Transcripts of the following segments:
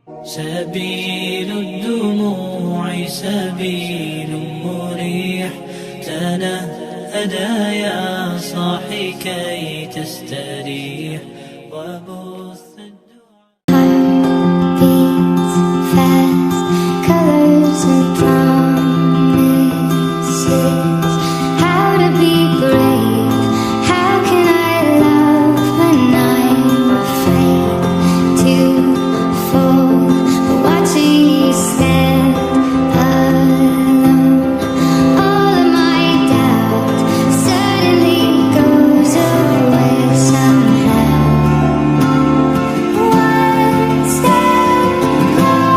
سبيل الدموع سبيل مريح، تنهدى يا صاحي كي تستريح وبث Beats fast, colors and promises. How to be brave? How can I love when I'm afraid to fall? But watching you stand alone, all of my doubt suddenly goes away somehow. One step closer.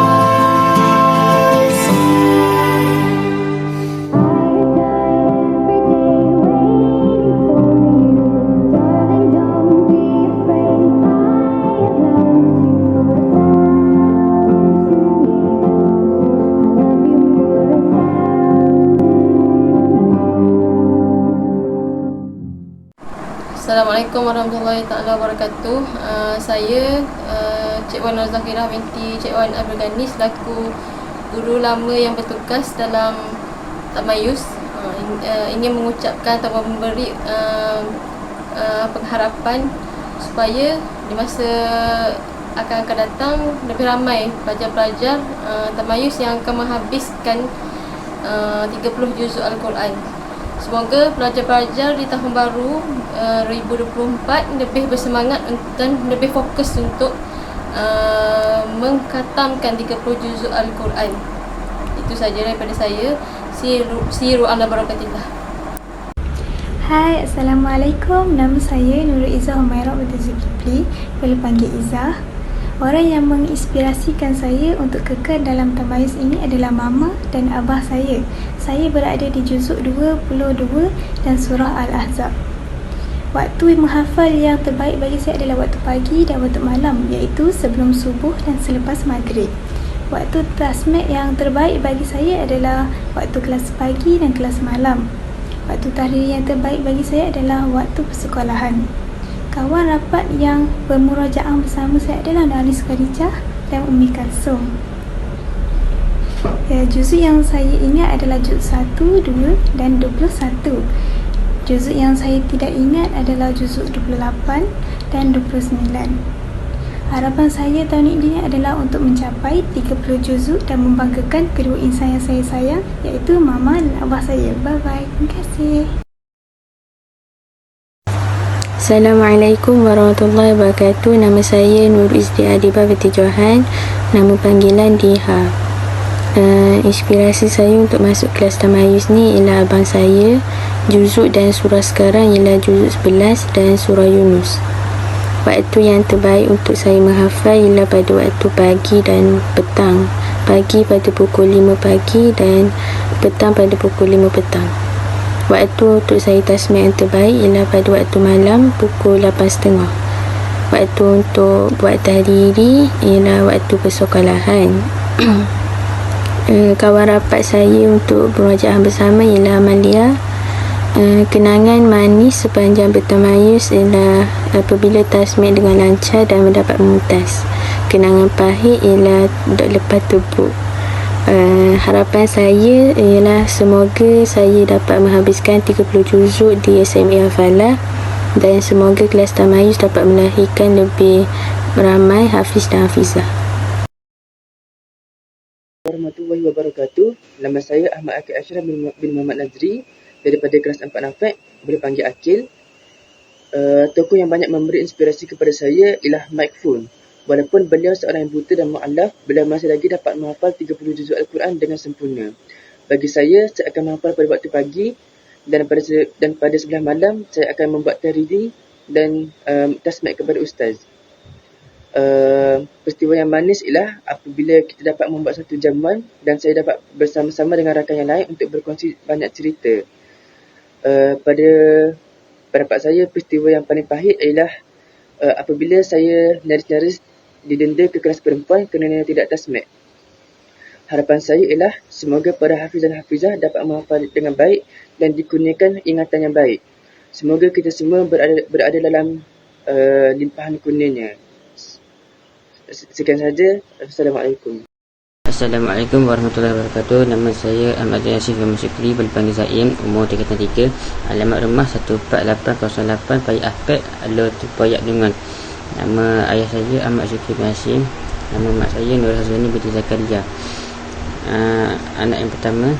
Assalamualaikum warahmatullahi taala wabarakatuh. Saya Cik Wan Zakirah binti Cik Wan Abdul Ghani selaku guru lama yang bertugas dalam Tamayus, ingin mengucapkan atau memberi pengharapan supaya di masa akan datang lebih ramai pelajar-pelajar Tamayus yang akan menghabiskan 30 juzuk Al-Quran. Semoga pelajar-pelajar di tahun baru 2024 lebih bersemangat dan lebih fokus untuk mengkhatamkan 30 juzuk Al-Quran. Itu saja daripada saya. Siru ala barakatillah. Hai, Assalamualaikum. Nama saya Nurul Izzah Humairah binti Zulkifli, boleh panggil Izzah. Orang yang menginspirasikan saya untuk kekal dalam tamayus ini adalah mama dan abah saya. Saya berada di juzuk 22 dan surah Al-Ahzab. Waktu menghafal yang terbaik bagi saya adalah waktu pagi dan waktu malam, iaitu sebelum subuh dan selepas maghrib. Waktu tasmid yang terbaik bagi saya adalah waktu kelas pagi dan kelas malam. Waktu tahlil yang terbaik bagi saya adalah waktu persekolahan. Kawan rapat yang bermurajaah bersama saya adalah Nalis Khadijah dan Ummi Kalsum. Juzuk yang saya ingat adalah juzuk 1, 2 dan 21. Juzuk yang saya tidak ingat adalah juzuk 28 dan 29. Harapan saya tahun ini adalah untuk mencapai 30 juzuk dan membanggakan kedua insan yang saya sayang, iaitu mama dan abah saya. Bye-bye. Terima kasih. Assalamualaikum warahmatullahi wabarakatuh. Nama saya Nur Izdi Adibah binti Johan, nama panggilan Diha. Inspirasi saya untuk masuk kelas tamayus ni ialah abang saya. Juzuk dan surah sekarang ialah juzuk 11 dan surah Yunus. Waktu yang terbaik untuk saya menghafal ialah pada waktu pagi dan petang. Pagi pada pukul 5 pagi dan petang pada pukul 5 petang. Waktu untuk saya tasmid yang terbaik ialah pada waktu malam pukul 8.30. Waktu untuk buat tahlili ialah waktu persekolahan. Kawan rapat saya untuk bermurajaah bersama ialah Amalia. Kenangan manis sepanjang bertamayus ialah apabila tasmid dengan lancar dan mendapat mumtaz. Kenangan pahit ialah duduk lepas tepuk. Harapan saya ialah semoga saya dapat menghabiskan 30 juzuk di SMA Al-Falah dan semoga kelas tamayus dapat melahirkan lebih ramai hafiz dan hafizah. Warahmatullahi wabarakatuh. Nama saya Ahmad Akil Ashraf bin Muhammad Nazri daripada kelas 4 Nafek, boleh panggil Akil. Tokoh yang banyak memberi inspirasi kepada saya ialah Mike Foon. Walaupun beliau seorang yang buta dan mu'alaf, beliau masih lagi dapat menghafal 30 juzuk Al-Quran dengan sempurna. Bagi saya akan menghafal pada waktu pagi dan pada sebelah malam, saya akan membuat tahlil dan tasmid kepada ustaz. Peristiwa yang manis ialah apabila kita dapat membuat satu jamuan dan saya dapat bersama-sama dengan rakan yang lain untuk berkongsi banyak cerita. Pada pendapat saya, peristiwa yang paling pahit ialah apabila saya nyaris-nyaris didenda ke kelas perempuan kerana tidak tasmid. Harapan saya ialah semoga para hafiz dan hafizah dapat menghafal dengan baik dan dikurniakan ingatan yang baik. Semoga kita semua berada dalam limpahan kurnianya. Sekian saja. Assalamualaikum. Assalamualaikum warahmatullahi wabarakatuh. Nama saya Ahmad Yasif Musyikri, boleh panggil Zaim, umur 33, alamat rumah 14808 Payah Ahpad, Alor Poyak Dungan. Nama ayah saya Ahmad Syukri bin Hashim, nama mak saya Nur Hazwani binti Zakaria. Anak yang pertama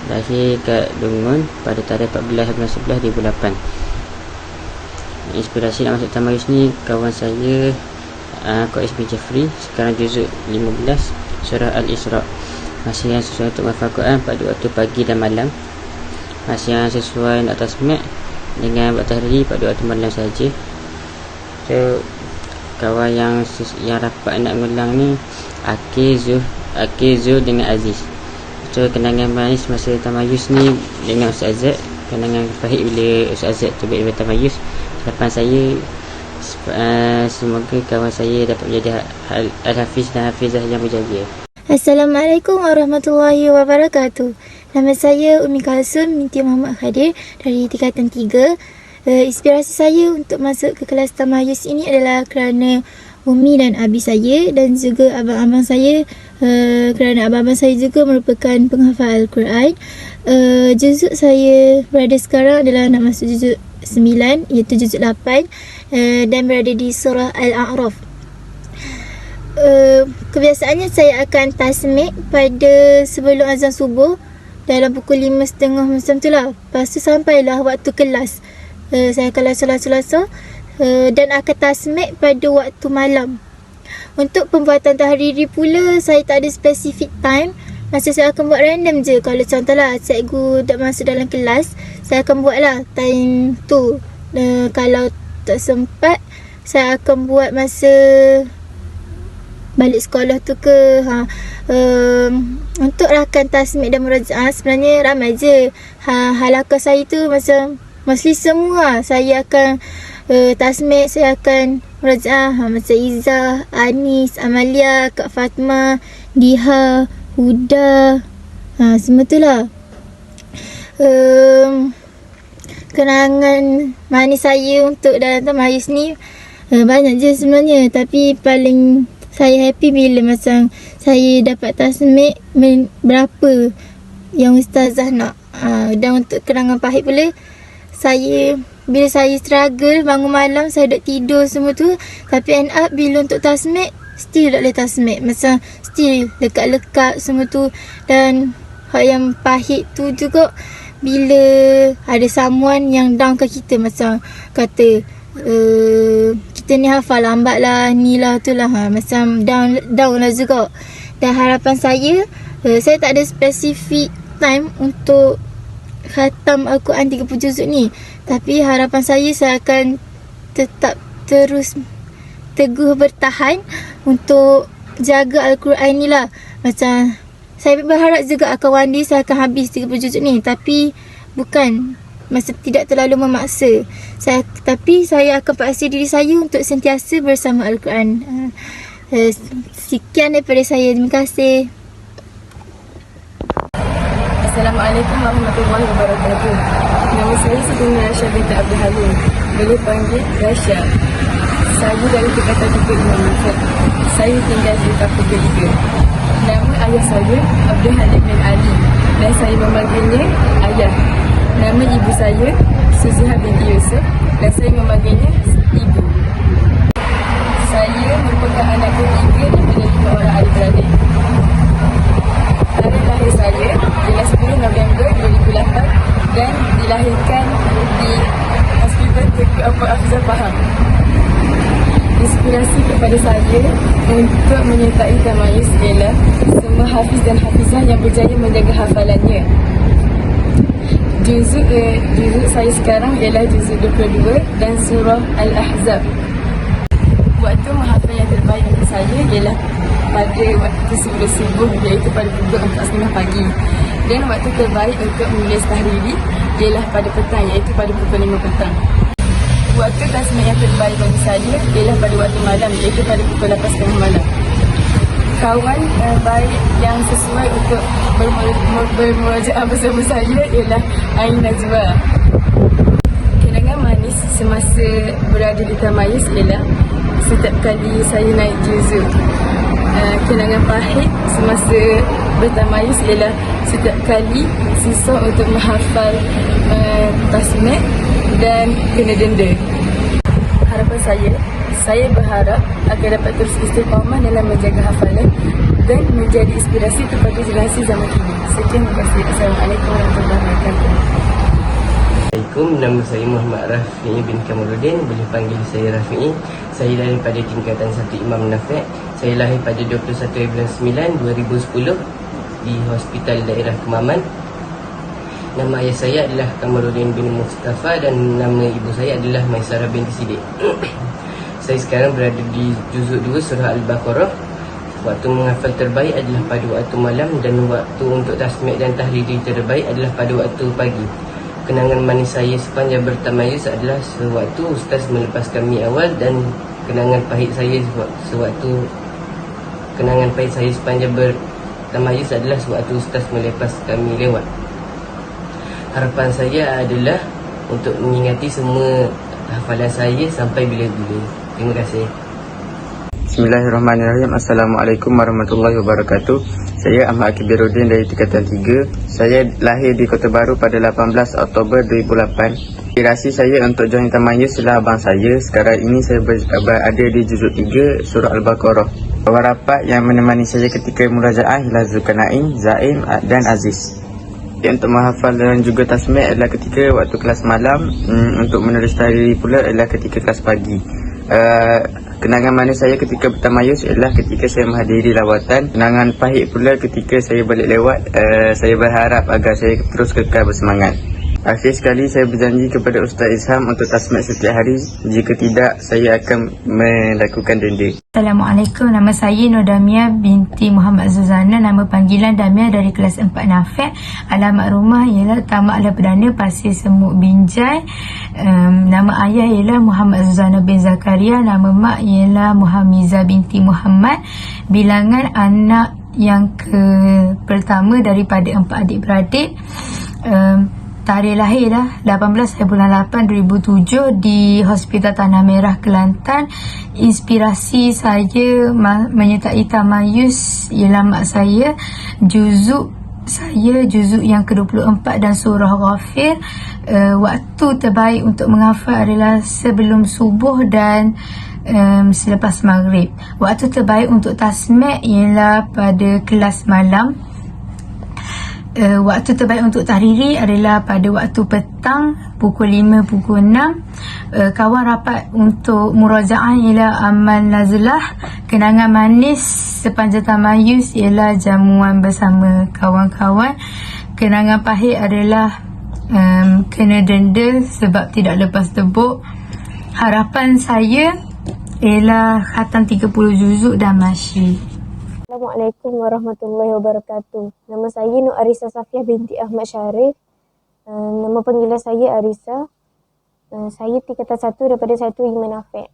lahir kat Dungun pada tarikh 14 bulan 11 2008. Inspirasi nak masuk tamayus ni kawan saya Qais bin Jafri, sekarang juzuk 15 surah Al-Isra. Masih yang sesuai untuk menghafal Quran pada waktu pagi dan malam. Masih yang sesuai nak tasmid dengan buat tahlil pada waktu malam saja. So kawan yang rapat nak mengulang ni Akil Zul dengan Aziz. So kenangan manis masa tamayus ni dengan Ustaz Azad, kenangan pahit bila Ustaz Azad tu bagi tamayus. Harapan saya semoga kawan saya dapat menjadi Al-Hafiz dan Hafizah yang berjaya. Assalamualaikum warahmatullahi wabarakatuh. Nama saya Umi Kalsum binti Muhammad Khadir dari tingkatan 3. Inspirasi saya untuk masuk ke kelas tamayus ini adalah kerana Umi dan Abi saya dan juga abang-abang saya, kerana abang-abang saya juga merupakan penghafal Al-Quran. Juzuk saya berada sekarang adalah nak masuk juzuk 9, iaitu juzuk 8, dan berada di surah Al-A'raf. Kebiasaannya saya akan tasmid pada sebelum azan subuh dalam pukul 5.30 macam tu lah. Lepas tu sampailah waktu kelas, saya akan solat-solat dan akan tasmid pada waktu malam. Untuk pembuatan tahriri pula, saya tak ada specific time. Masa saya akan buat random je. Kalau contohlah cikgu tak masuk dalam kelas, saya akan buat lah time tu. Kalau tak sempat, saya akan buat masa balik sekolah tu ke. Untuk rakan tasmid dan murajaah sebenarnya ramai je. Halakah saya tu macam mostly semua saya akan tasmid, saya akan murajaah. Macam Izzah, Anis, Amalia, Kak Fatma, Diha, Huda, semua tu lah. Kenangan manis saya untuk dalam tamayus ni banyak je sebenarnya. Tapi paling saya happy bila macam saya dapat tasmid berapa yang ustazah nak. Dan untuk kenangan pahit pula, bila saya struggle bangun malam, saya duduk tidur semua tu, tapi end up bila untuk tasmid still tak boleh tasmid. Macam still lekat-lekat semua tu. Dan hal yang pahit tu juga bila ada someone yang down ke kita, macam kata kita ni hafal lambat lah, ni lah tu lah, macam down lah juga. Dan harapan saya tak ada spesifik time untuk khatam Al-Quran 30 juzuk ni. Tapi harapan saya akan tetap terus teguh bertahan untuk jaga Al-Quran ni lah. Macam saya berharap juga akan one day saya akan habis 30 juzuk ni. Tapi bukan, masa tidak terlalu memaksa. Tapi saya akan paksa diri saya untuk sentiasa bersama Al-Quran. Sekian daripada saya. Terima kasih. Assalamualaikum warahmatullahi wabarakatuh. Nama saya Siti Rasha binti Abdul Halim, boleh panggil Rasha. Saya dari tingkatan 3 Imam Muhammad. Saya tinggal di Tapak 3. Nama ayah saya Abdul Halim bin Ali dan saya memanggilnya ayah. Nama ibu saya Suziha binti Yusuf dan saya memanggilnya ibu. Saya merupakan anak ketiga daripada 5 orang adik-beradik. Hari lahir saya ialah 10 November 2008 dan dilahirkan di Hospital Tengku Ampang Afzal Pahang. Inspirasi kepada saya untuk menyertai tamayus ialah semua hafiz dan hafizah yang berjaya menjaga hafalannya. Juzuk saya sekarang ialah juzuk 22 dan surah Al-Ahzab. Waktu menghafal yang terbaik untuk saya ialah pada waktu sebelum subuh, iaitu pada pukul 4.30 pagi. Dan waktu terbaik untuk menulis tahriri ialah pada petang, iaitu pada pukul 5 petang. Waktu tasmid yang terbaik bagi saya ialah pada waktu malam, iaitu pada pukul 8.30 malam. Kawan baik yang sesuai untuk bermurajaah bersama saya ialah Ain Najwa. Kenangan manis semasa berada di tamayus ialah setiap kali saya naik juzuk. Kenangan pahit semasa bertamayus ialah setiap kali susah untuk menghafal tasmid dan kena denda. Harapan saya berharap agar dapat terus istiqamah dalam menjaga hafalan dan menjadi inspirasi kepada generasi zaman kini. Sekian, terima kasih. Assalamualaikum warahmatullahi wabarakatuh. Assalamualaikum, nama saya Muhammad Rafi'i bin Kamaluddin, boleh panggil saya Rafi'i. Saya daripada tingkatan 1 Imam Nafi'. Saya lahir pada 21 bulan 9 2010 di Hospital Daerah Kemaman. Nama ayah saya adalah Kamaluddin bin Mustafa dan nama ibu saya adalah Maisarah binti Siddiq. Saya sekarang berada di juzuk 2 surah Al-Baqarah. Waktu menghafal terbaik adalah pada waktu malam dan waktu untuk tasmid dan tahlili terbaik adalah pada waktu pagi. Kenangan manis saya sepanjang bertamayus adalah sewaktu ustaz melepaskan mi awal, dan kenangan pahit saya sepanjang bertamayus adalah sewaktu ustaz melepaskan mi lewat. Harapan saya adalah untuk mengingati semua hafalan saya sampai bila-bila. Terima kasih. Bismillahirrahmanirrahim. Assalamualaikum warahmatullahi wabarakatuh. Saya Ahmad Akibiruddin dari tingkatan 3. Saya lahir di Kota Baru pada 18 Oktober 2008. Inspirasi saya untuk join tamayus ialah abang saya. Sekarang ini saya berada di juzuk 3 surah Al-Baqarah. Kawan rapat yang menemani saya ketika murajaah ialah Zulkarnain, Zaim dan Aziz. Untuk menghafal dan juga tasmid adalah ketika waktu kelas malam. Untuk menulis tahlil pula adalah ketika kelas pagi. Kenangan manis saya ketika bertamayus ialah ketika saya menghadiri lawatan. Kenangan pahit pula ketika saya balik lewat. Saya berharap agar saya terus kekal bersemangat. Akhir sekali saya berjanji kepada Ustaz Izham untuk tasmid setiap hari. Jika tidak, saya akan melakukan denda. Assalamualaikum, nama saya Nur Damia binti Muhammad Zuzana, nama panggilan Damia, dari kelas 4 Nafi'. Alamat rumah ialah Tamak Ala Perdana, Pasir Semuk, Binjai. Nama ayah ialah Muhammad Zuzana bin Zakaria, nama mak ialah Muhammiza binti Muhammad. Bilangan anak yang pertama daripada 4 adik-beradik. Tarikh lahir lah 18 bulan 8 2007 di Hospital Tanah Merah, Kelantan. Inspirasi saya menyertai tamayus ialah mak saya. Juzuk yang ke-24 dan surah Ghafir. Waktu terbaik untuk menghafal adalah sebelum subuh dan selepas maghrib. Waktu terbaik untuk tasmid ialah pada kelas malam. Waktu terbaik untuk tahriri adalah pada waktu petang pukul 5, pukul 6. Kawan rapat untuk murajaah ialah amal nazlah. Kenangan manis sepanjang tamayus ialah jamuan bersama kawan-kawan. Kenangan pahit adalah kena denda sebab tidak lepas tebuk. Harapan saya ialah khatam 30 juzuk dan masyi. Assalamualaikum warahmatullahi wabarakatuh. Nama saya Nur Arisa Safiah binti Ahmad Syarif. Nama panggilan saya Arisa. Saya tingkatan 1 daripada 1 Imam Nafi'.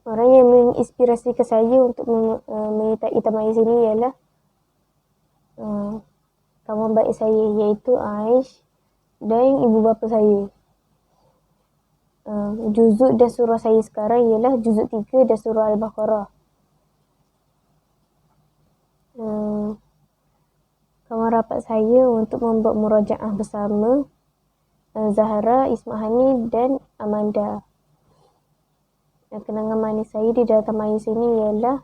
Orang yang menginspirasi ke saya untuk menyertai tamayus ini ialah kawan baik saya, iaitu Aish dan ibu bapa saya. Juzuk dan surah saya sekarang ialah juzuk 3 dan surah Al-Baqarah. Kawan rapat saya untuk membuat murajaah bersama Zahra, Ismahani dan Amanda. Kenangan manis saya di dalam tamayus ini ialah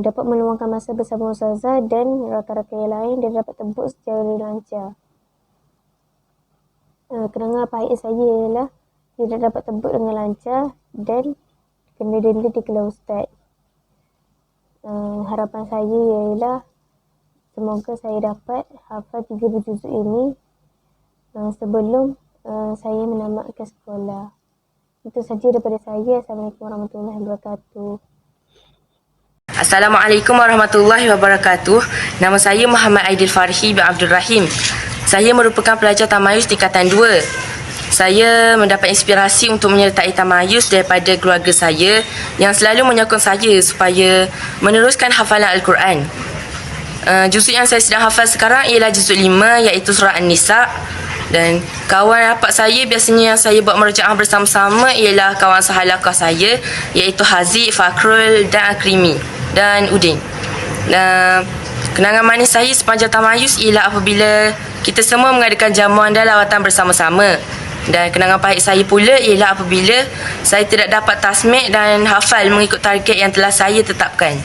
dapat meluangkan masa bersama ustazah dan rakan-rakan yang lain dan dapat tebuk secara lancar. Kenangan pahit saya ialah tidak dapat tebuk dengan lancar dan kena denda di kelas ustaz. Harapan saya ialah semoga saya dapat hafal 30 juzuk ini sebelum saya menamatkan sekolah. Itu saja daripada saya. Assalamualaikum warahmatullahi wabarakatuh. Assalamualaikum warahmatullahi wabarakatuh. Nama saya Muhammad Aidil Farhi bin Abdul Rahim. Saya merupakan pelajar tamayus tingkatan 2. Saya mendapat inspirasi untuk menyertai tamayus daripada keluarga saya yang selalu menyokong saya supaya meneruskan hafalan Al-Quran. Juzuk yang saya sedang hafal sekarang ialah juzuk 5, iaitu surah An-Nisa. Dan kawan rapat saya biasanya yang saya buat murojaah bersama-sama ialah kawan sahalakah saya, iaitu Haziq, Fakrul dan Akrimi dan Udin. Kenangan manis saya sepanjang tamayus ialah apabila kita semua mengadakan jamuan dan lawatan bersama-sama. Dan kenangan pahit saya pula ialah apabila saya tidak dapat tasmik dan hafal mengikut target yang telah saya tetapkan.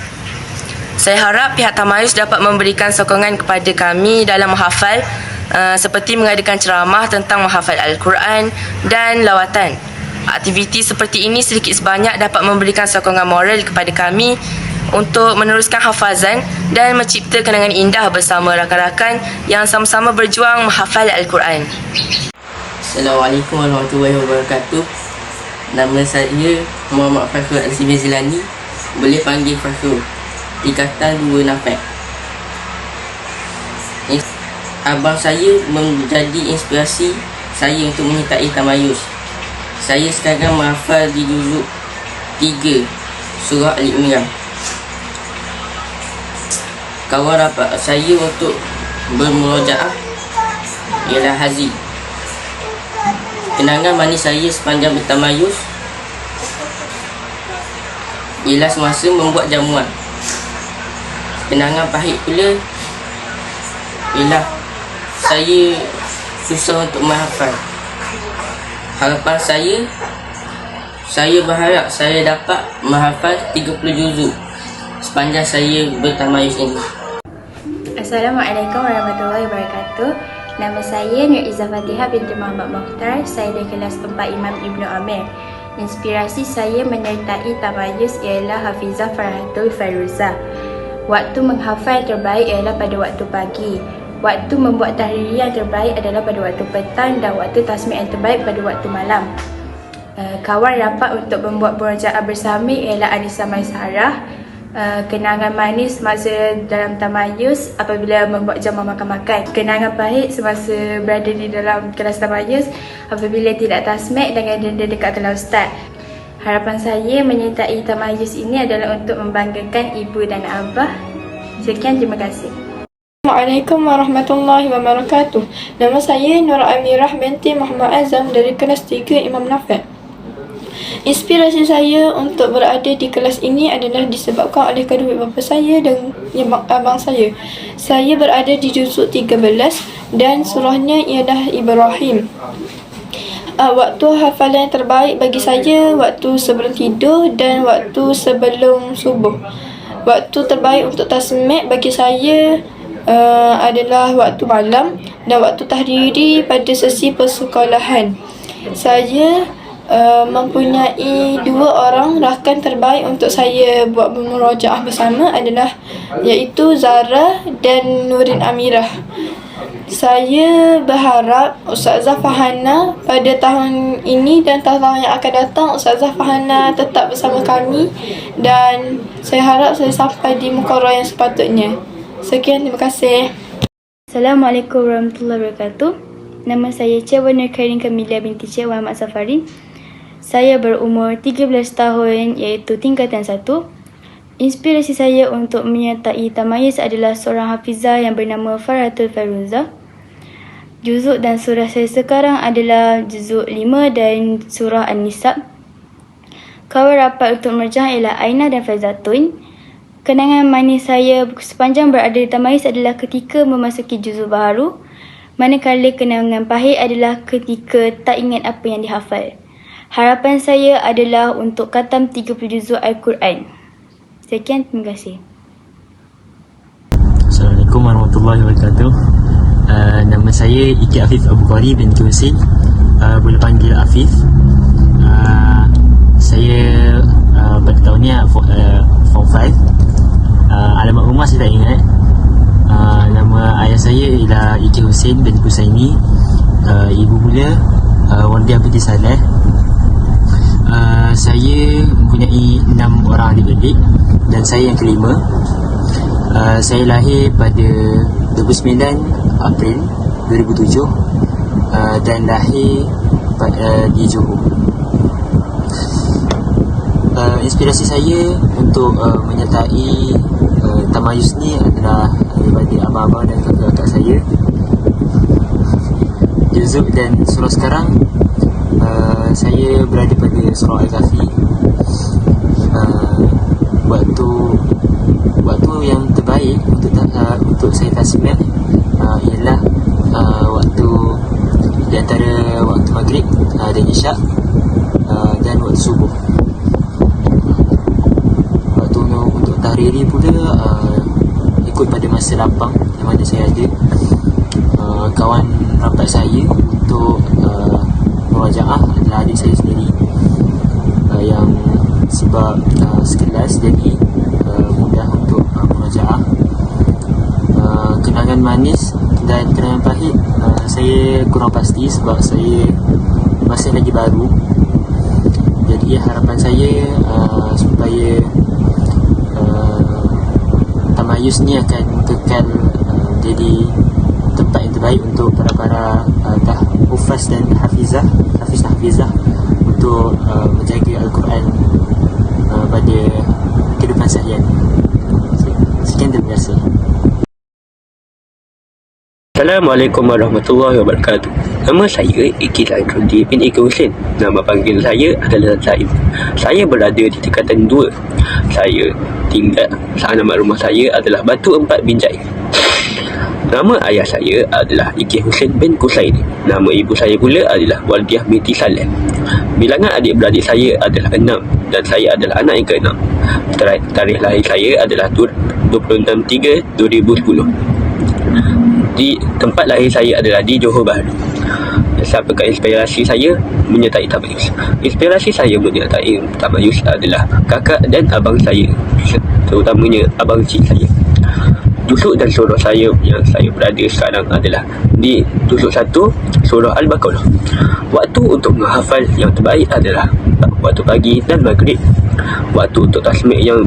Saya harap pihak tamayus dapat memberikan sokongan kepada kami dalam menghafal, seperti mengadakan ceramah tentang menghafal Al-Quran dan lawatan. Aktiviti seperti ini sedikit sebanyak dapat memberikan sokongan moral kepada kami untuk meneruskan hafazan dan mencipta kenangan indah bersama rakan-rakan yang sama-sama berjuang menghafal Al-Quran. Assalamualaikum warahmatullahi wabarakatuh. Nama saya Muhammad Fakhrul Al-Simi Zilani, boleh panggil Fakhrul, tingkatan 2 Nafek. Abang saya menjadi inspirasi saya untuk menyertai tamayus. Saya sekarang menghafal di juzuk 3 surah Al-Imran. Kawan rapat saya untuk bermurojaah ialah Haziq. Kenangan manis saya sepanjang bertamayus ialah semasa membuat jamuan. Kenangan pahit pula ialah saya susah untuk menghafal. Harapan saya berharap saya dapat menghafal 30 juzuk sepanjang saya bertamayus ini. Assalamualaikum warahmatullahi wabarakatuh. Nama saya Nur Izzah Fatihah binti Muhammad Mokhtar. Saya dari kelas 4 Imam Ibnu Amir. Inspirasi saya menyertai tamayus ialah Hafizah Farhatul Fairuzah. Waktu menghafal terbaik ialah pada waktu pagi. Waktu membuat tahriri yang terbaik adalah pada waktu petang dan waktu tasmik yang terbaik pada waktu malam. Kawan rapat untuk membuat murojaah bersama ialah Anissa Maisarah. Kenangan manis masa dalam tamayus apabila membuat jamuan makan-makan. Kenangan pahit semasa berada di dalam kelas tamayus apabila tidak tasmik dengan denda dekat kelas ustaz. Harapan saya menyertai tamayus ini adalah untuk membanggakan ibu dan abah. Sekian, terima kasih. Assalamualaikum warahmatullahi wabarakatuh. Nama saya Nur Amirah binti Muhammad Azam dari kelas 3 Imam Nafek. Inspirasi saya untuk berada di kelas ini adalah disebabkan oleh kedua bapa saya dan abang saya. Saya berada di juzuk 13 dan surahnya ialah Ibrahim. Waktu hafalan terbaik bagi saya waktu sebelum tidur dan waktu sebelum subuh. Waktu terbaik untuk tasmik bagi saya adalah waktu malam dan waktu tahriri pada sesi persekolahan. Saya mempunyai 2 orang rakan terbaik untuk saya buat murojaah bersama adalah iaitu Zara dan Nurin Amirah. Saya berharap Ustazah Fahana pada tahun ini dan tahun yang akan datang Ustazah Fahana tetap bersama kami dan saya harap saya sampai di muqarrah yang sepatutnya. Sekian, terima kasih. Assalamualaikum warahmatullahi wabarakatuh. Nama saya Cik Nur Karin Kamilah binti Cik Muhammad Safari. Saya berumur 13 tahun iaitu tingkatan 1. Inspirasi saya untuk menyertai tamayus adalah seorang hafizah yang bernama Farhatul Fairuzah. Juzuk dan surah saya sekarang adalah juzuk 5 dan surah An-Nisa. Kawan rapat untuk murojaah ialah Aina dan Faizatun. Kenangan manis saya sepanjang berada di tamayus adalah ketika memasuki juzuk baru, manakala kenangan pahit adalah ketika tak ingat apa yang dihafal. Harapan saya adalah untuk khatam 30 juzuk Al-Quran. Sekian, terima kasih. Assalamualaikum warahmatullahi wabarakatuh. Nama saya Iki Afif Abu Qari binti Husin, boleh panggil Afif. Saya pada tahun ni Form 5. Alamat rumah saya tak ingat. Nama ayah saya ialah Iki Husin binti Husaini. Ibu pula Wardi Abdi Saleh. Saya mempunyai 6 orang adik-beradik dan saya yang kelima. Saya lahir pada 29 April 2007 dan lahir di Johor. Inspirasi saya untuk menyertai tamayus ni adalah daripada abang-abang dan kakak-kakak saya. juzuk dan surah sekarang saya berada pada surah Al-Kahfi. Waktu yang terbaik untuk saya tasmiyah ialah waktu di antara waktu maghrib dan isyak dan waktu subuh. Waktu untuk tahriri pula ikut pada masa lapang yang mana saya ada kawan rapat saya untuk murajaah adalah adik saya sendiri yang sebab sekelas jadi mudah untuk murajaah. Kenangan manis dan kenangan pahit saya kurang pasti sebab saya masih lagi baru. Jadi harapan saya supaya tamayus ni akan kekal jadi tempat yang terbaik untuk para hufaz dan hafizah untuk menjaga Al-Quran pada kehidupan seharian. Sekian, terima kasih. Assalamualaikum warahmatullahi wabarakatuh. Nama saya Ikil Aidrudi bin Ika Husin. Nama panggil saya adalah Zaim. Saya berada di tingkatan 2. Saya tinggal, nama rumah saya adalah Batu 4 Binjai. Nama ayah saya adalah Ikil Husin bin Kusain. Nama ibu saya pula adalah Waldiah binti Saleh. Bilangan adik-beradik saya adalah 6 dan saya adalah anak yang ke-6. Tarikh lahir saya adalah 26/3/2010. Di tempat lahir saya adalah di Johor Bahru. Siapakah inspirasi saya menyertai tamayus? Inspirasi saya menyertai tamayus adalah kakak dan abang saya, terutamanya abang cik saya. Juzuk dan surah saya yang saya berada sekarang adalah di juzuk 1 surah Al-Baqarah. Waktu untuk menghafal yang terbaik adalah waktu pagi dan maghrib. Waktu untuk tasmik yang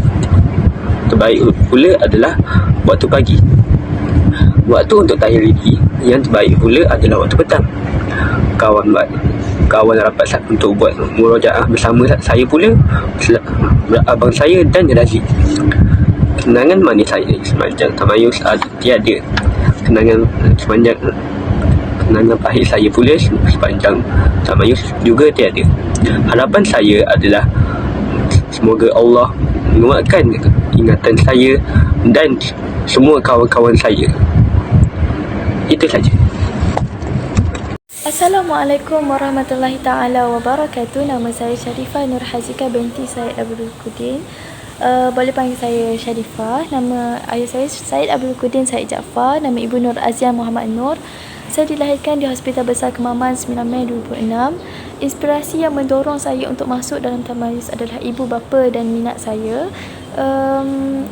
terbaik pula adalah waktu pagi. Waktu untuk tahlili yang terbaik pula adalah waktu petang. Kawan rapat untuk buat murajaah bersama saya pula abang saya dan Razi. Kenangan manis saya sepanjang tamayus tiada. Kenangan pahit saya pula sepanjang tamayus juga tiada. Harapan saya adalah semoga Allah menguatkan ingatan saya dan semua kawan-kawan saya. Itu saja. Assalamualaikum warahmatullahi ta'ala wabarakatuh. Nama saya Sharifah Nur Hazika binti Said Abdul Qudin. Boleh panggil saya Sharifah. Nama ayah saya Said Abdul Qudin Said Jaafar. Nama ibu Nur Aziah Muhammad Nur. Saya dilahirkan di Hospital Besar Kemaman 9 Mei 2006. Inspirasi yang mendorong saya untuk masuk dalam tamayus adalah ibu bapa dan minat saya.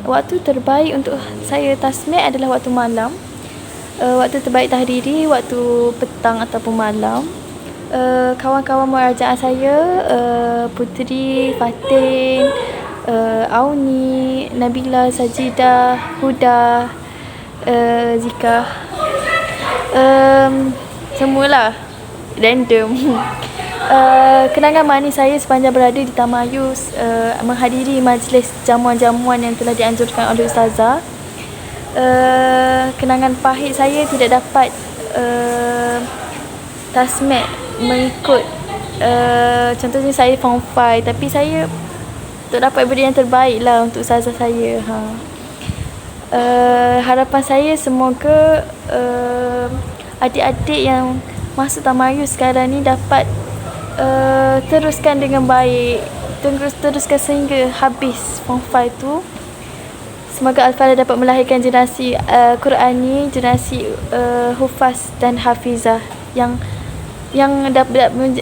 Waktu terbaik untuk saya tasmik adalah waktu malam. Waktu terbaik tahriri waktu petang ataupun malam. Kawan-kawan murajaah saya Putri, Fatin, Auni, Nabila, Sajidah, Huda, Zika, semualah random. Kenangan manis saya sepanjang berada di tamayus, menghadiri majlis jamuan-jamuan yang telah dianjurkan oleh Ustazah. Kenangan pahit saya tidak dapat tasmik mengikut contohnya saya form 5, tapi saya tak dapat beri yang terbaik lah untuk ustazah saya. Harapan saya semoga adik-adik yang masuk tamayus sekarang ni dapat teruskan dengan baik, teruskan sehingga habis form 5 tu. Semoga Al-Fatihah dapat melahirkan generasi Qurani, generasi hufaz dan hafizah yang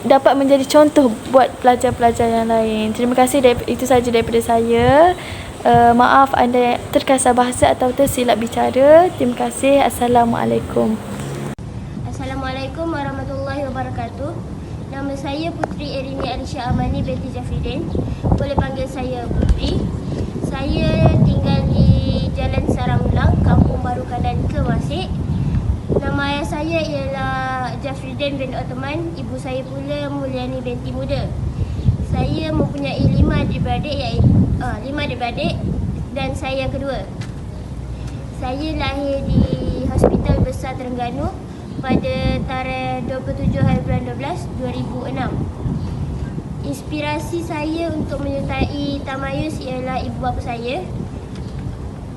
dapat menjadi contoh buat pelajar-pelajar yang lain. Terima kasih, itu saja daripada saya. Maaf anda terkasar bahasa atau tersilap bicara. Terima kasih. Assalamualaikum. Assalamualaikum warahmatullahi wabarakatuh. Nama saya Putri Erini Alisha Amani binti Jafridin. Boleh panggil saya Putri. Saya tinggal di Jalan Saramlang, Kampung Baru Kanan Kemasik. Nama ayah saya ialah Jafridin bin Ottoman. Ibu saya pula Mulyani binti Muda. Saya mempunyai 5 adik-beradik dan saya yang kedua. Saya lahir di Hospital Besar Terengganu pada tarikh 27 hari bulan 12, 2006. Inspirasi saya untuk menyertai tamayus ialah ibu bapa saya.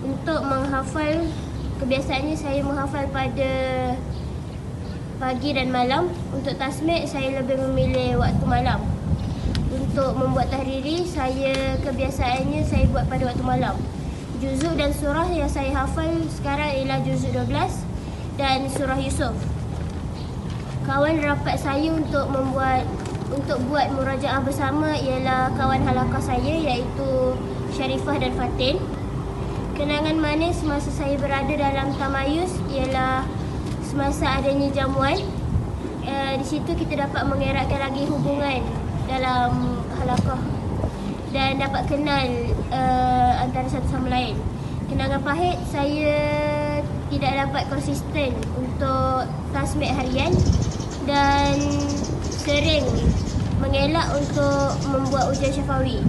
Untuk menghafal, kebiasaannya saya menghafal pada pagi dan malam. Untuk tasmid, saya lebih memilih waktu malam. Untuk membuat tahriri, kebiasaannya saya buat pada waktu malam. Juzuk dan surah yang saya hafal sekarang ialah juzuk 12 dan surah Yusuf. Kawan rapat saya untuk buat murajaah bersama ialah kawan halaqah saya iaitu Syarifah dan Fatin. Kenangan manis semasa saya berada dalam tamayus ialah semasa adanya jamuan. Di situ kita dapat mengeratkan lagi hubungan dalam halaqah dan dapat kenal antara satu sama lain. Kenangan pahit, saya tidak dapat konsisten untuk tasmid harian dan sering mengelak untuk membuat ujian syafawi.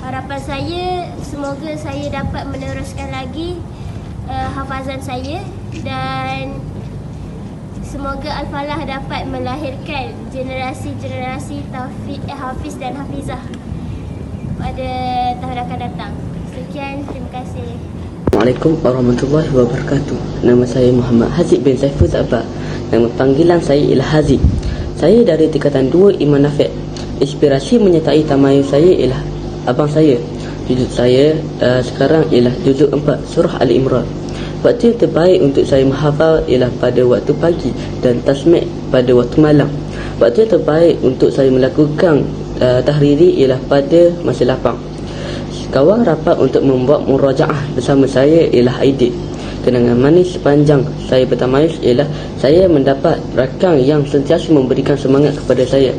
Harapan saya semoga saya dapat meneruskan lagi hafazan saya dan semoga Al-Falah dapat melahirkan generasi-generasi hafiz dan hafizah pada tahun akan datang. Sekian, terima kasih. Assalamualaikum warahmatullahi wabarakatuh. Nama saya Muhammad Haziq bin Saiful Zabah. Nama panggilan saya ialah Haziq. Saya dari tingkatan 2 Imam Nafek. Inspirasi menyertai tamayus saya ialah abang saya. Juzuk saya sekarang ialah juzuk 4 surah Ali Imran. Waktu yang terbaik untuk saya menghafal ialah pada waktu pagi dan tasmid pada waktu malam. Waktu yang terbaik untuk saya melakukan tahriri ialah pada masa lapang. Kawan rapat untuk membuat murajaah bersama saya ialah Aidil. Kenangan manis sepanjang saya bertamayus ialah saya mendapat rakan yang sentiasa memberikan semangat kepada saya.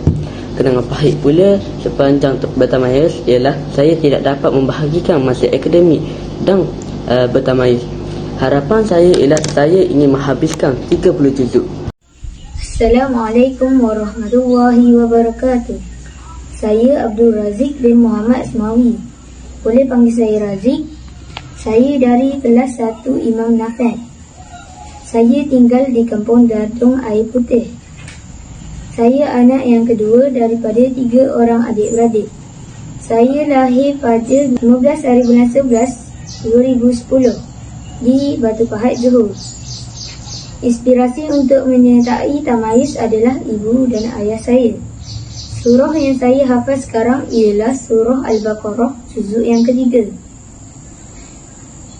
Kenangan pahit pula sepanjang bertamayus ialah saya tidak dapat membahagikan masa akademik dan bertamayus. Harapan saya ialah saya ingin menghabiskan 30 juzuk. Assalamualaikum warahmatullahi wabarakatuh. Saya Abdul Razik bin Muhammad Asmawi. Boleh panggil saya Razik. Saya dari kelas 1 Imam Nafek. Saya tinggal di Kampung Datung Air Putih. Saya anak yang kedua daripada 3 orang adik-beradik. Saya lahir pada 15 hari bulan 11, 2010 di Batu Pahat, Johor. Inspirasi untuk menyertai tamayus adalah ibu dan ayah saya. Surah yang saya hafal sekarang ialah surah Al-Baqarah, juzuk yang ketiga.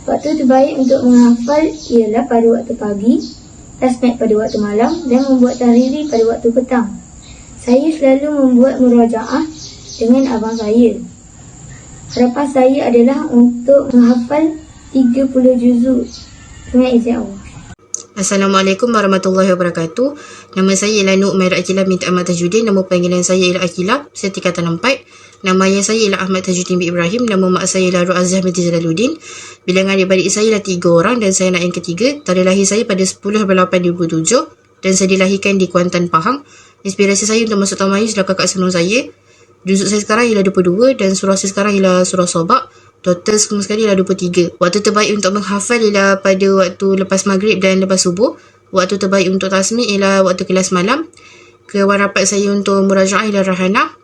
Waktu terbaik untuk menghafal ialah pada waktu pagi, tasmid pada waktu malam dan membuat tahriri pada waktu petang. Saya selalu membuat murajaah dengan abang saya. Harapan saya adalah untuk menghafal 30 juzuk dengan izin Allah. Assalamualaikum warahmatullahi wabarakatuh. Nama saya ialah Nur Umairah Aqilah binti Ahmad Tajuddin. Nama panggilan saya ialah Aqilah. Saya tingkatan 4. Nama ayah saya ialah Ahmad Tajuddin bin Ibrahim. Nama mak saya ialah Ru'azah binti Jalaluddin. Bilangan adik-beradik saya ialah 3 orang dan saya anak yang ketiga. Tarikh lahir saya pada 10/8/2007 dan saya dilahirkan di Kuantan, Pahang. Inspirasi saya untuk masuk tamayus adalah kakak senang saya. Juzuk saya sekarang ialah 22 dan surah saya sekarang ialah surah Sobak. Total semua sekali ialah 23. Waktu terbaik untuk menghafal ialah pada waktu lepas maghrib dan lepas subuh. Waktu terbaik untuk tasmid ialah waktu kelas malam. Kawan rapat saya untuk murajaah ialah Rahana.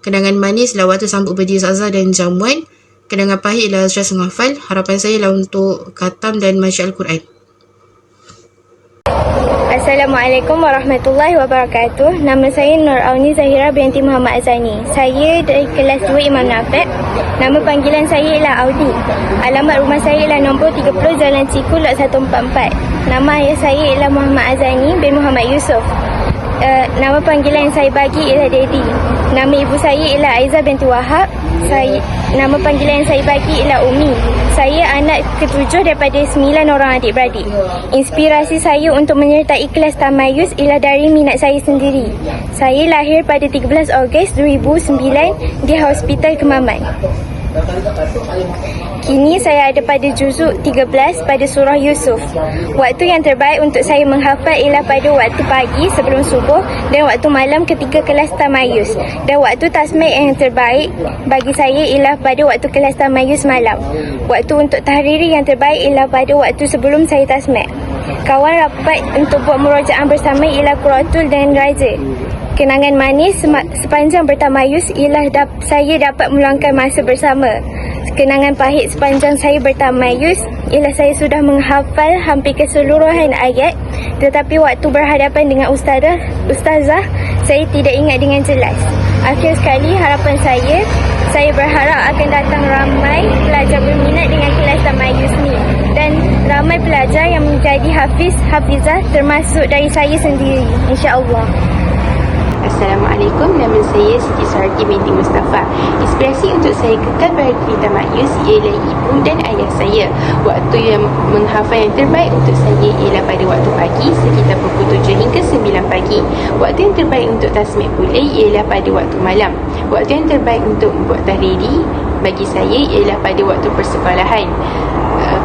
Kenangan manis ialah waktu sambut berdiri Azhar dan jamuan. Kenangan pahit ialah stres menghafal. Harapan saya ialah untuk khatam dan masya Al-Quran. Assalamualaikum warahmatullahi wabarakatuh. Nama saya Nur Auni Zahira binti Muhammad Azani. Saya dari kelas 2 Imam Nafek. Nama panggilan saya ialah Audi. Alamat rumah saya ialah nombor 30 Jalan Ciku, Lot 144. Nama ayah saya ialah Muhammad Azani bin Muhammad Yusof. Nama panggilan yang saya bagi ialah Daddy. Nama ibu saya ialah Aizah binti Wahab. Nama panggilan yang saya bagi ialah Umi. Saya anak ke-7 daripada 9 orang adik-beradik. Inspirasi saya untuk menyertai kelas tamayus ialah dari minat saya sendiri. Saya lahir pada 13 Ogos 2009 di Hospital Kemaman. Kini saya ada pada juzuk 13 pada surah Yusuf. Waktu yang terbaik untuk saya menghafal ialah pada waktu pagi sebelum subuh dan waktu malam ketika kelas tamayus. Dan waktu tasmid yang terbaik bagi saya ialah pada waktu kelas tamayus malam. Waktu untuk tahriri yang terbaik ialah pada waktu sebelum saya tasmid. Kawan rapat untuk buat murajaah bersama ialah Quratul dan Raja. Kenangan manis sepanjang bertamayus ialah saya dapat meluangkan masa bersama. Kenangan pahit sepanjang saya bertamayus ialah saya sudah menghafal hampir keseluruhan ayat, tetapi waktu berhadapan dengan ustazah saya tidak ingat dengan jelas. Akhir sekali, harapan saya berharap akan datang ramai pelajar berminat dengan kelas tamayus ni dan ramai pelajar yang menjadi hafizah termasuk dari saya sendiri, insya-Allah. Assalamualaikum, nama saya Siti Sarati binti Mustafa. Inspirasi untuk saya kekal berada di tamayus ialah ibu dan ayah saya. Waktu yang menghafal yang terbaik untuk saya ialah pada waktu pagi sekitar pukul 7 hingga 9 pagi. Waktu yang terbaik untuk tasmid pula ialah pada waktu malam. Waktu yang terbaik untuk membuat tahriri bagi saya ialah pada waktu persekolahan.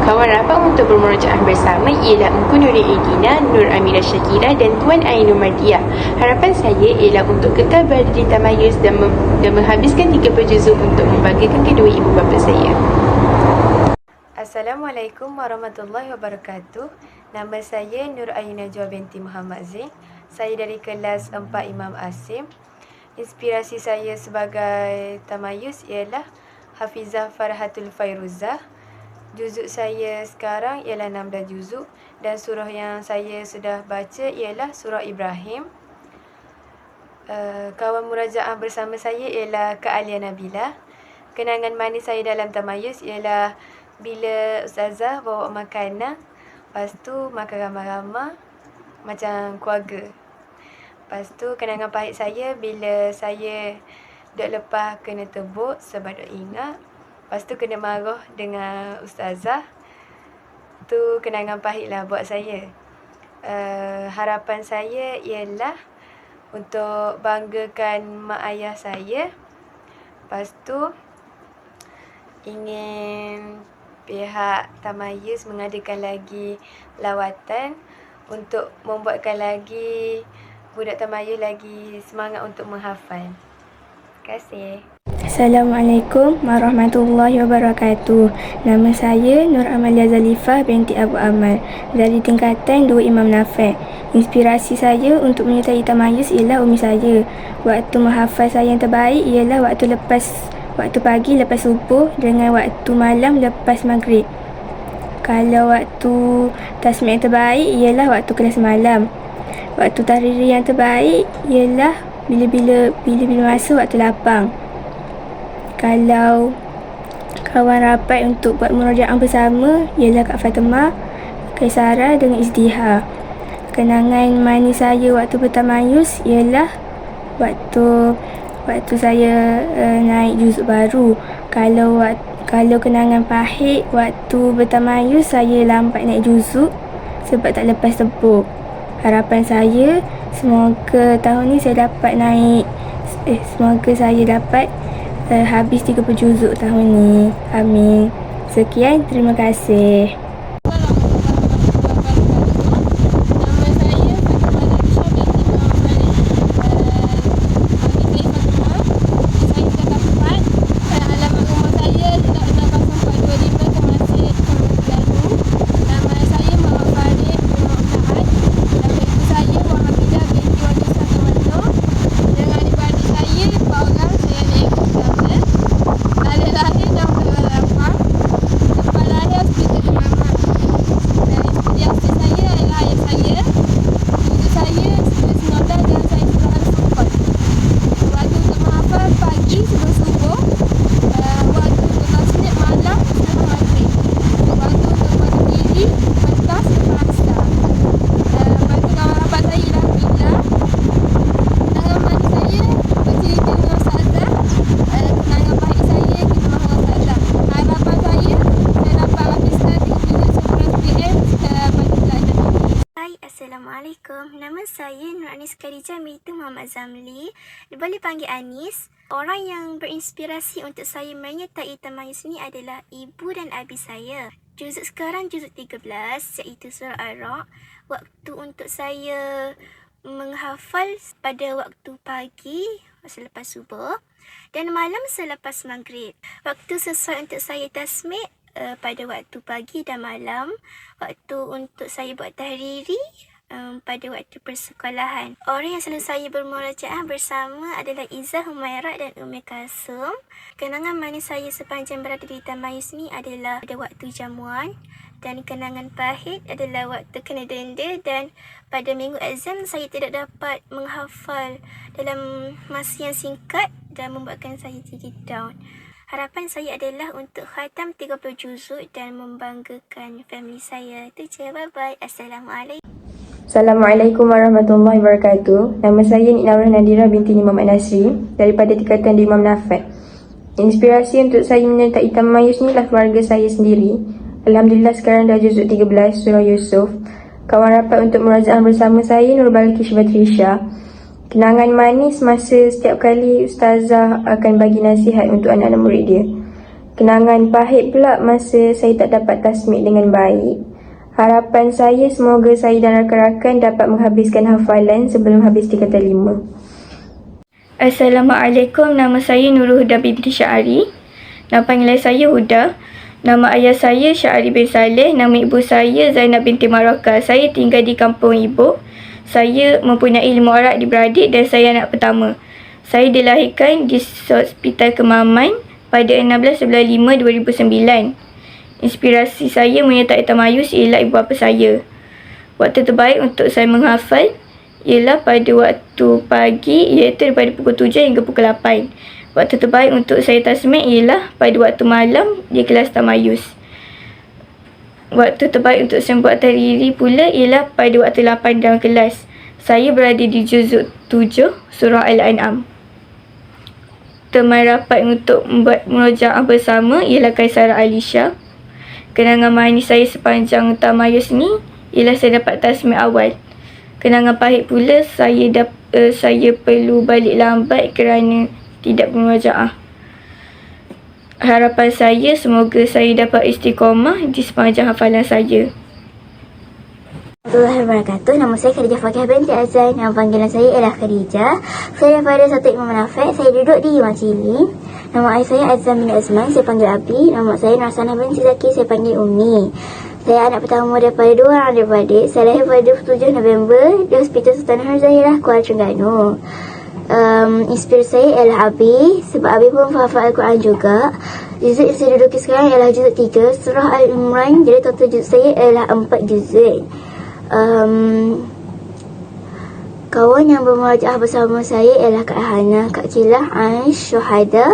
Kawan rapat untuk bermurajaah bersama ialah Engku Nuri Edina, Nur Amira Syakira dan Tuan Ainul Mardiah. Harapan saya ialah untuk kekal berada di tamayus dan menghabiskan 30 juzuk untuk membanggakan kedua ibu bapa saya. Assalamualaikum warahmatullahi wabarakatuh. Nama saya Nur Ayu Najwa binti Muhammad Zain. Saya dari kelas 4 Imam Asim. Inspirasi saya sebagai tamayus ialah Hafizah Farhatul Fairuzah. Juzuk saya sekarang ialah 16 juzuk dan surah yang saya sudah baca ialah surah Ibrahim. Kawan murajaah bersama saya ialah Kak Alia Nabila. Kenangan manis saya dalam tamayus ialah bila ustazah bawa makanan, lepas tu makan ramai-ramai macam keluarga. Lepas tu kenangan pahit saya bila saya duk lepas kena tebuk sebab duk ingat. Lepas tu kena marah dengan ustazah. Tu kenangan pahit lah buat saya. Harapan saya ialah untuk banggakan mak ayah saya. Lepas tu ingin pihak tamayus mengadakan lagi lawatan untuk membuatkan lagi budak tamayus lagi semangat untuk menghafal. Terima kasih. Assalamualaikum warahmatullahi wabarakatuh. Nama saya Nur Amalia Zalifah binti Abu Amal dari tingkatan 2 Imam Nafi'. Inspirasi saya untuk menyertai tamayus ialah umi saya. Waktu menghafal saya yang terbaik ialah waktu pagi lepas subuh dengan waktu malam lepas maghrib. Kalau waktu tasmid yang terbaik ialah waktu kelas malam. Waktu tahriri yang terbaik ialah bila masa waktu lapang. Kalau kawan rapat untuk buat murajaah bersama ialah Kak Fatimah, Kaisara dengan Izdiha. Kenangan manis saya waktu bertamayus ialah waktu saya naik juzuk baru. Kalau kenangan pahit waktu bertamayus saya lambat naik juzuk sebab tak lepas tebuk. Harapan saya semoga tahun ni saya dapat habis 30 juzuk tahun ni. Amin. Sekian, terima kasih. Nama Assalamualaikum. Nama saya Nur Anis Khadijah binti Muhammad Zamli. Boleh panggil Anis. Orang yang berinspirasi untuk saya menyertai tamayus ini adalah ibu dan abi saya. Juzuk sekarang juzuk 13 iaitu surah Ar-Ra'. Waktu untuk saya menghafal pada waktu pagi selepas subuh dan malam selepas maghrib. Waktu sesuai untuk saya tasmid pada waktu pagi dan malam. Waktu untuk saya buat tahriri pada waktu persekolahan. Orang yang selalu saya bermurajaah bersama adalah Izzah, Humairah dan Ummi Kasum. Kenangan manis saya sepanjang berada di tamayus ni adalah pada waktu jamuan, dan kenangan pahit adalah waktu kena denda, dan pada minggu azam saya tidak dapat menghafal dalam masa yang singkat dan membuatkan saya jadi down. Harapan saya adalah untuk khatam 30 juzuk dan membanggakan family saya. Itu je, bye-bye. Assalamualaikum. Assalamualaikum warahmatullahi wabarakatuh. Nama saya Nik Naurah Nadira binti Muhammad Nasri daripada tingkatan di Imam Nafiq. Inspirasi untuk saya menyertai tamayus ni lah keluarga saya sendiri. Alhamdulillah sekarang dah juzuk 13 surah Yusuf. Kawan rapat untuk murajaah bersama saya Nur Balqis Batrisha. Kenangan manis masa setiap kali ustazah akan bagi nasihat untuk anak-anak murid dia. Kenangan pahit pula masa saya tak dapat tasmid dengan baik. Harapan saya semoga saya dan rakan-rakan dapat menghabiskan hafalan sebelum habis tingkatan 5. Assalamualaikum, nama saya Nurul Huda binti Syahari. Nama panggilan saya Huda. Nama ayah saya Syahari bin Saleh. Nama ibu saya Zainab binti Maraka. Saya tinggal di kampung ibu. Saya mempunyai 5 orang adik-beradik dan saya anak pertama. Saya dilahirkan di Hospital Kemaman pada 16 bulan 5 2009. Inspirasi saya menyertai tamayus ialah ibu bapa saya. Waktu terbaik untuk saya menghafal ialah pada waktu pagi, iaitu daripada pukul 7 hingga pukul 8. Waktu terbaik untuk saya tasmid ialah pada waktu malam di kelas tamayus. Waktu terbaik untuk saya buat tahriri pula ialah pada waktu 8 dalam kelas. Saya berada di juzuk 7 surah Al-An'am. Teman rapat untuk membuat murojaah bersama ialah Kaisara Alisha. Kenangan manis saya sepanjang tamayus ni ialah saya dapat tasmid awal. Kenangan pahit pula saya perlu balik lambat kerana tidak bermurojaah. Harapan saya semoga saya dapat istiqamah di sepanjang hafalan saya. Warahmatullahi wabarakatuh. Nama saya Khadijah Fakih binti Azan. Nama panggilan saya ialah Khadijah. Saya daripada satu Imam Nafiq. Saya duduk di Wacili. Nama ayah saya Azam bin Azman. Saya panggil Abi. Nama saya Nursanah binti Zaki. Saya panggil Umi. Saya anak pertama daripada 2 orang adik-beradik. Saya lahir pada 7 November di Hospital Sultan Harzahirah, Kuala Terengganu. Inspirasi saya ialah Abi, sebab Abi pun hafal Al-Quran juga. Juzuk yang saya duduki sekarang ialah juzuk 3 surah Al-Imran. Jadi total juzuk saya ialah 4 juzuk. Kawan yang bermurajaah bersama saya ialah Kak Hana, Kak Kilah, Aish, Syuhada.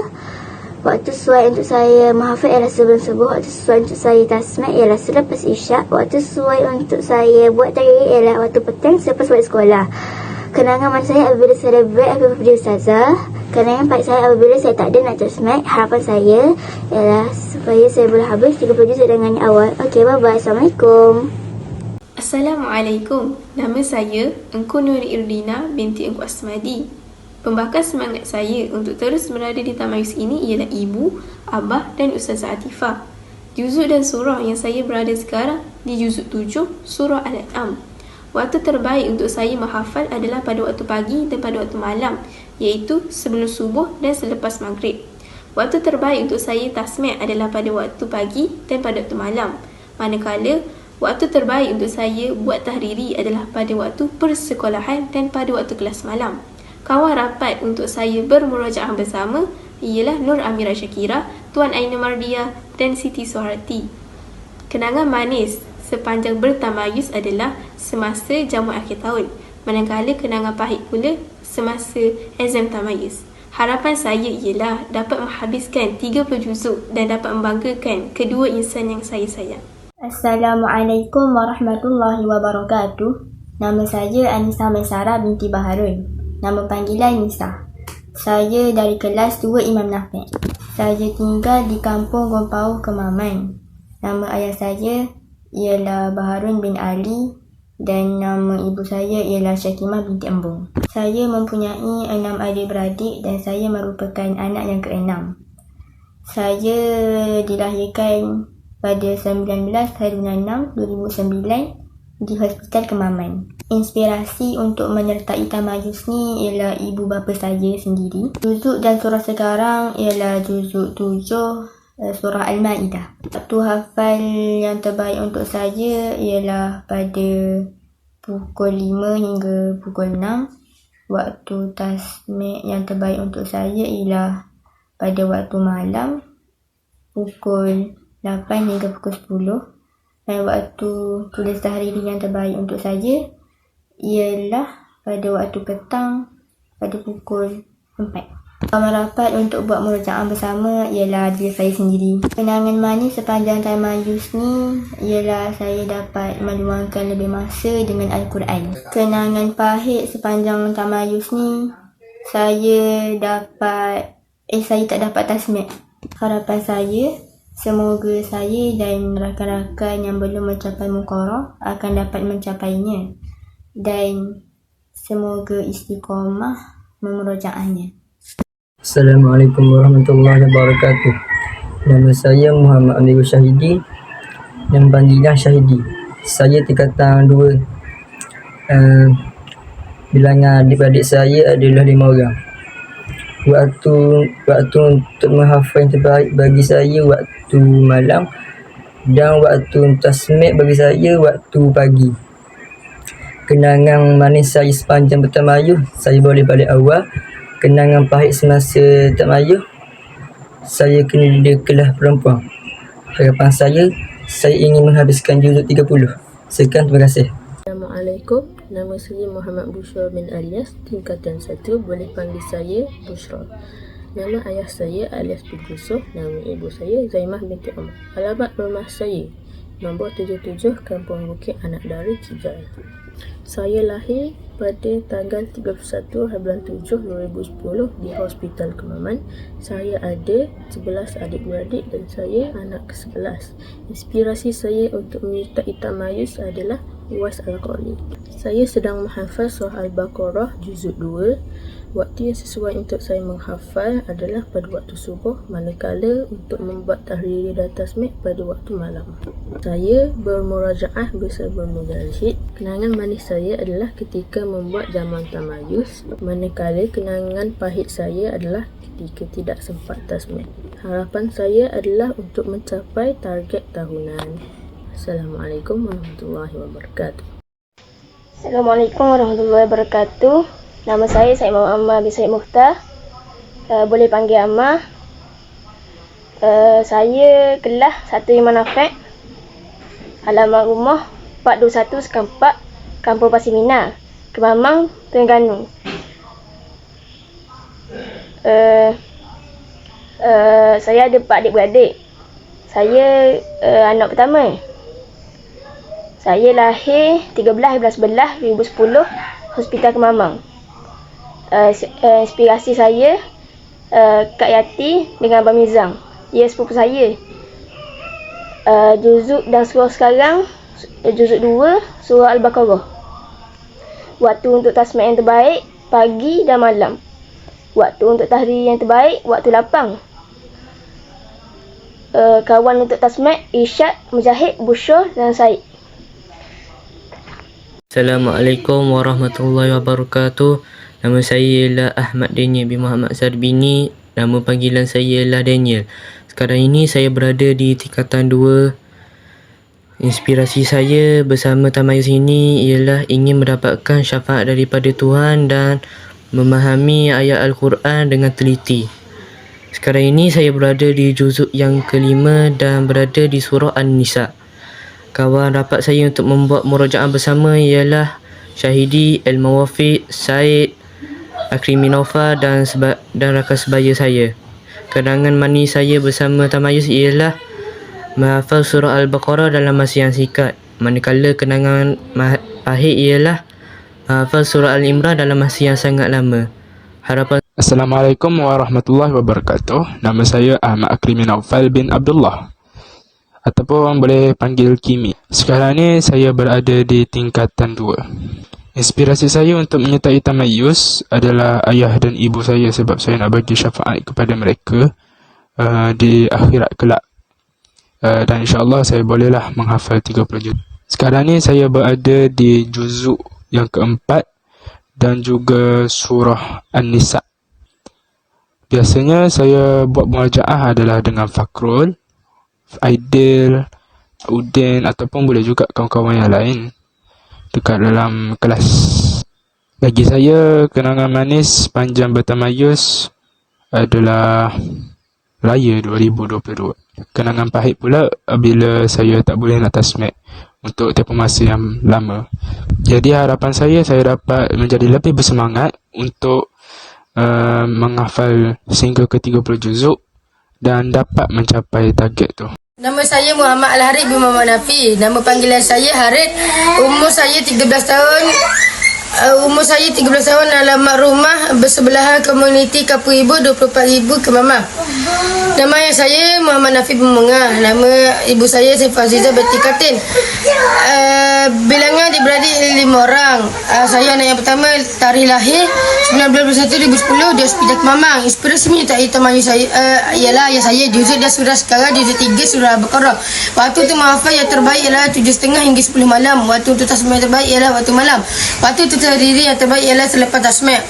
Waktu sesuai untuk saya menghafal ialah sebelum subuh. Waktu sesuai untuk saya tasmid ialah selepas isyak. Waktu sesuai untuk saya buat tahriri ialah waktu petang selepas balik sekolah. Kenangan manis saya apabila saya break apabila ustazah. Kenangan pahit saya apabila saya tak ada nak tasmid. Harapan saya ialah supaya saya boleh habis 30 juzuk dengan yang awal. Okey, bye-bye. Assalamualaikum. Assalamualaikum. Nama saya Engku Nuri Irdina binti Engku Asmadi. Pembakar semangat saya untuk terus berada di tamayus ini ialah ibu, abah dan Ustazah Atifah. Juzuk dan surah yang saya berada sekarang di juzuk 7 surah Al-An'am. Waktu terbaik untuk saya menghafal adalah pada waktu pagi dan pada waktu malam, iaitu sebelum subuh dan selepas maghrib. Waktu terbaik untuk saya tasmid adalah pada waktu pagi dan pada waktu malam. Manakala waktu terbaik untuk saya buat tahriri adalah pada waktu persekolahan dan pada waktu kelas malam. Kawan rapat untuk saya bermurajaah bersama ialah Nur Amira Syakira, Tuan Aina Mardia dan Siti Suharti. Kenangan manis sepanjang bertamayus adalah semasa jamu akhir tahun. Manakala kenangan pahit pula semasa exam tamayus. Harapan saya ialah dapat menghabiskan 30 juzuk dan dapat membanggakan kedua insan yang saya sayang. Assalamualaikum warahmatullahi wabarakatuh. Nama saya Anissa Maisara binti Baharun. Nama panggilan Nisa. Saya dari kelas 2 Imam Nafiq. Saya tinggal di kampung Gompau, Kemaman. Nama ayah saya ialah Baharun bin Ali. dan nama ibu saya ialah Syakimah binti Embung. Saya mempunyai 6 adik-beradik dan saya merupakan anak yang ke-6. Saya dilahirkan pada 19 hari 6 2009 di Hospital Kemaman. Inspirasi untuk menyertai tamayus ni ialah ibu bapa saya sendiri. Juzuk dan surah sekarang ialah juzuk 7 surah Al-Ma'idah. Waktu hafal yang terbaik untuk saya ialah pada pukul 5 hingga pukul 6. Waktu tasmik yang terbaik untuk saya ialah pada waktu malam pukul 8 hingga pukul 10. Dan waktu tulis tahriri yang terbaik untuk saya ialah pada waktu petang pada pukul 4. Merapat untuk buat murojaah bersama ialah diri saya sendiri. Kenangan manis sepanjang tamayus ni ialah saya dapat meluangkan lebih masa dengan Al-Quran. Kenangan pahit sepanjang tamayus ni saya tak dapat tasmik. Harapan saya, semoga saya dan rakan-rakan yang belum mencapai muqarrah akan dapat mencapainya dan semoga istiqamah memurojaahnya. Assalamualaikum warahmatullahi wabarakatuh. Nama saya Muhammad Amirul Syahidi dan panggilan Syahidi. Saya tingkatan 2. Bilangan adik-adik saya adalah 5 orang. Waktu untuk menghafal yang terbaik bagi saya waktu malam dan waktu tasmik bagi saya waktu pagi. Kenangan manis saya sepanjang bertamayus, saya boleh balik awal. Kenangan pahit semasa tamayus, saya kena di kelas perempuan. Harapan saya ingin menghabiskan juzuk 30. Sekian, terima kasih. Assalamualaikum, nama saya Muhammad Bushra bin Alias, tingkatan 1, boleh panggil saya Bushra. Nama ayah saya alias bin Yusuf, nama ibu saya Zaimah binti Omar. Alamat rumah saya nombor 77 Kampung Bukit Anak Dari Cijal. Saya lahir pada tanggal 31 bulan 7 2010 di Hospital Kemaman. Saya ada 11 adik-beradik dan saya anak ke-11. Inspirasi saya untuk menyertai tamayus adalah Uwais Al-Qali. Saya sedang menghafal surah Al-Baqarah juzuk 2. Waktu yang sesuai untuk saya menghafal adalah pada waktu subuh, manakala untuk membuat tahriri dan tasmik pada waktu malam. Saya bermurajaah bersama mujahid. Kenangan manis saya adalah ketika membuat jamuan tamayus, manakala kenangan pahit saya adalah ketika tidak sempat tasmik. Harapan saya adalah untuk mencapai target tahunan. Assalamualaikum warahmatullahi wabarakatuh. Assalamualaikum warahmatullahi wabarakatuh. Nama saya Syed Muhammad Ammar bin Syed Mukhtar. Boleh panggil Ammar. Saya kelas 1 Imam Nafek. Alamat rumah 421 Sekampak, Kampung Pasir Mina, Kemamang, Terengganu. Saya ada 4 adik-beradik. Saya anak pertama. Saya lahir 13 bulan 11 2010, Hospital Kemamang. Inspirasi saya Kak Yati dengan Abang Mizang. Ia sepupu saya. Juzuk dan surah sekarang juzuk 2 surah Al-Baqarah. Waktu untuk tasmik yang terbaik pagi dan malam. Waktu untuk tahriri yang terbaik waktu lapang. Kawan untuk tasmik Irsyad, Mujahid, Bushra dan Said. Assalamualaikum warahmatullahi wabarakatuh. Nama saya ialah Ahmad Daniel bin Muhammad Sarbini. Nama panggilan saya ialah Daniel. Sekarang ini saya berada di tingkatan 2. Inspirasi saya bersama tamayus ini ialah ingin mendapatkan syafaat daripada Tuhan dan memahami ayat Al-Quran dengan teliti. Sekarang ini saya berada di juzuk yang ke-5 dan berada di surah An-Nisa. Kawan rapat saya untuk membuat murojaah bersama ialah Syahidi, El-Mawafiq, Said, Akriminofa dan rakan sebaya saya. Kenangan manis saya bersama tamayus ialah menghafal surah Al-Baqarah dalam masa yang singkat. Manakala kenangan pahit ialah menghafal surah Al-Imran dalam masa yang sangat lama. Harapan. Assalamualaikum warahmatullahi wabarakatuh. Nama saya Ahmad Akriminofa bin Abdullah. ataupun orang boleh panggil Kimi. Sekarang ni saya berada di tingkatan 2. Inspirasi saya untuk menyertai tamayus adalah ayah dan ibu saya sebab saya nak bagi syafaat kepada mereka di akhirat kelak. Dan insyaAllah saya bolehlah menghafal 30 juz. Sekarang ni saya berada di juzuk yang keempat dan juga surah An-Nisa. Biasanya saya buat murajaah adalah dengan Fakrul, Aidil, Udin ataupun boleh juga kawan-kawan yang lain dekat dalam kelas. Bagi saya, kenangan manis panjang bertamayus adalah Raya 2022. Kenangan pahit pula bila saya tak boleh nak tasmek untuk tempoh masa yang lama. Jadi harapan saya dapat menjadi lebih bersemangat untuk menghafal sehingga ke 30 juzuk dan dapat mencapai target tu. Nama saya Muhammad Al-Harith bin Muhammad Nafi. Nama panggilan saya Harith. Umur saya 13 tahun. Alamat rumah bersebelahan komuniti Kapu Ibu 24,000 Kemamah. Nama ayah saya Muhammad Nafi bin Mengah. Nama ibu saya Saifah Aziza binti Katin. Bilangan adik-beradik 5 orang. Saya anak yang pertama, tarikh lahir 19/21/2010 di Hospital Kemamang. Inspirasi menyertai tamayus saya ialah ayah saya. Juzuk dan surah sekarang juzuk 3 surah Al-Baqarah. Waktu untuk menghafal yang terbaik ialah 7.30 hingga 10 malam. Waktu untuk tasmiyah yang terbaik ialah waktu malam. Waktu untuk terdiri yang terbaik ialah selepas tasmiyah.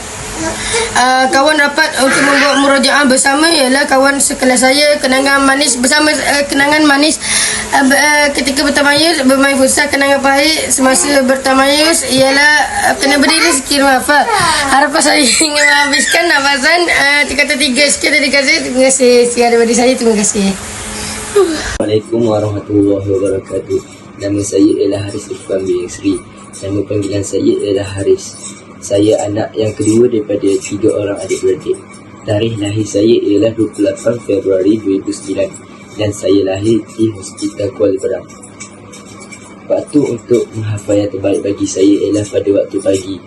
Kawan rapat untuk membuat murajaah bersama ialah kawan sekelas saya. Kenangan manis bersama ketika bertamayus bermain futsal. Kenangan pahit semasa bertamayus ialah kena berdiri sekiranya hafal. Harapan saya ingin menghabiskan nafasan tingkatan 3. Sekian dari saya. Terima kasih. Sekian daripada saya. Terima kasih. Assalamualaikum warahmatullahi wabarakatuh. Nama saya ialah Haris Irfan bin Yusri. Nama panggilan saya ialah Haris. Saya anak yang kedua daripada 3 orang adik-beradik. Tarikh lahir saya ialah 28 Februari 2009 dan saya lahir di Hospital Kuala Berang. Waktu untuk menghafal yang terbaik bagi saya ialah pada waktu pagi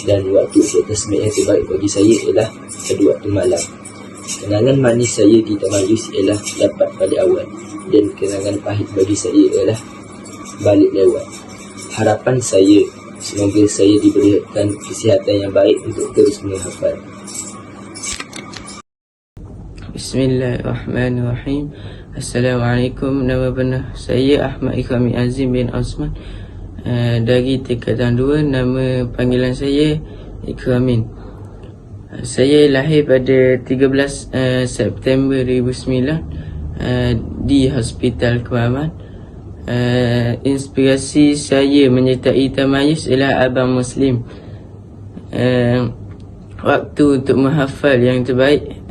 dan waktu untuk tasmiyah yang terbaik bagi saya ialah pada waktu malam. Kenangan manis saya di tamayus ialah dapat pada awal dan kenangan pahit bagi saya ialah balik lewat. Harapan saya, semoga saya diberikan kesihatan yang baik untuk terus menghafal. Bismillahirrahmanirrahim. Assalamualaikum. Nama benar saya Ahmad Ikrami Azim bin Osman dari tingkatan 2. Nama panggilan saya Ikramin. Saya lahir pada 13 September 2009 di Hospital Kemaman. Inspirasi saya menyertai tamayus ialah Abang Muslim. Waktu untuk menghafal yang terbaik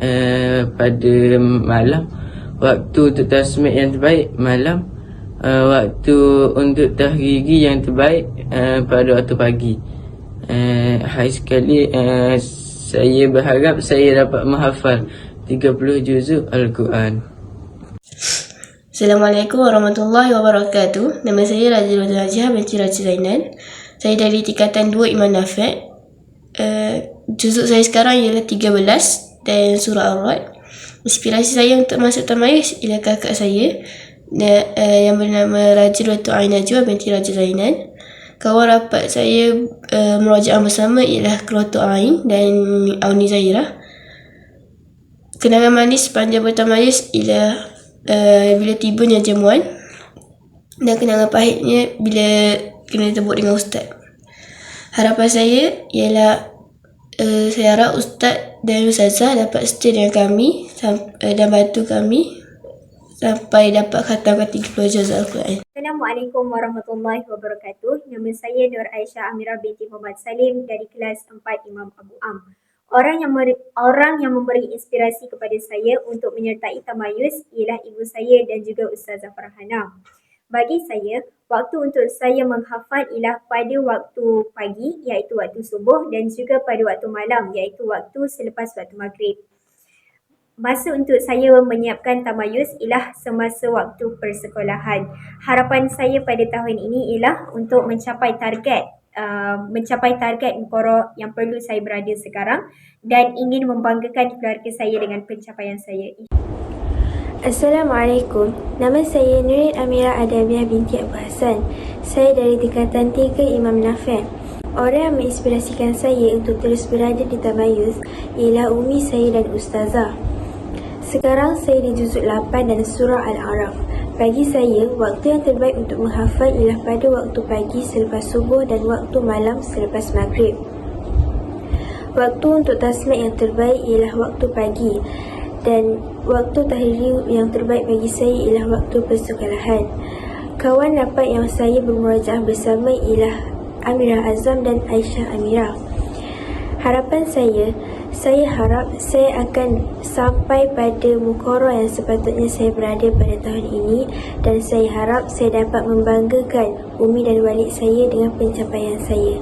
pada malam. Waktu untuk tasmiyah yang terbaik malam. Waktu untuk tahriri yang terbaik pada waktu pagi. Hai sekali, saya berharap saya dapat menghafal 30 juzuk Al-Quran. Assalamualaikum warahmatullahi wabarakatuh. Nama saya Raja Roza Hajah binti Raja Zainan. Saya dari tingkatan 2 Imam Nafi'. Juzuk saya sekarang ialah 13 dan surah Ar-Ra'd. Inspirasi saya untuk masuk tamayus ialah kakak saya yang bernama Raja Ratu Ain Najwa binti Raja Zainan. Kawan rapat saya merajaah bersama ialah Kerotu Ain dan Auni Zahirah. Kenangan manis panjang bertamayus ialah bila tibanya jamuan, dan kenangan pahitnya bila kena tebuk dengan ustaz. Harapan saya ialah saya harap ustaz dan ustazah dapat stay dengan kami dan bantu kami sampai dapat khatamkan 30 juz Al-Quran. Assalamualaikum warahmatullahi wabarakatuh. Nama saya Nur Aisyah Amirah binti Muhammad Salim dari kelas 4 Imam Abu Am. Orang yang memberi inspirasi kepada saya untuk menyertai tamayus ialah ibu saya dan juga Ustazah Farhana. Bagi saya, waktu untuk saya menghafal ialah pada waktu pagi iaitu waktu subuh dan juga pada waktu malam iaitu waktu selepas waktu maghrib. Masa untuk saya menyiapkan tamayus ialah semasa waktu persekolahan. Harapan saya pada tahun ini ialah untuk mencapai target mukorah yang perlu saya berada sekarang dan ingin membanggakan keluarga saya dengan pencapaian saya. Assalamualaikum. Nama saya Nurin Amira Adamiah binti Abu Hassan. Saya dari tingkatan 3 Imam Nafi'. Orang yang menginspirasikan saya untuk terus berada di tamayuz ialah umi saya dan ustazah. Sekarang saya di juzuk 8 dan surah Al-A'raf. Bagi saya, waktu yang terbaik untuk menghafal ialah pada waktu pagi selepas subuh dan waktu malam selepas maghrib. Waktu untuk tasmid yang terbaik ialah waktu pagi, dan waktu tahlil yang terbaik bagi saya ialah waktu persukalahan. Kawan rapat yang saya bermurajaah bersama ialah Amirah Azam dan Aisyah Amirah. Harapan saya harap saya akan sampai pada muqarrah yang sepatutnya saya berada pada tahun ini, dan saya harap saya dapat membanggakan umi dan walid saya dengan pencapaian saya.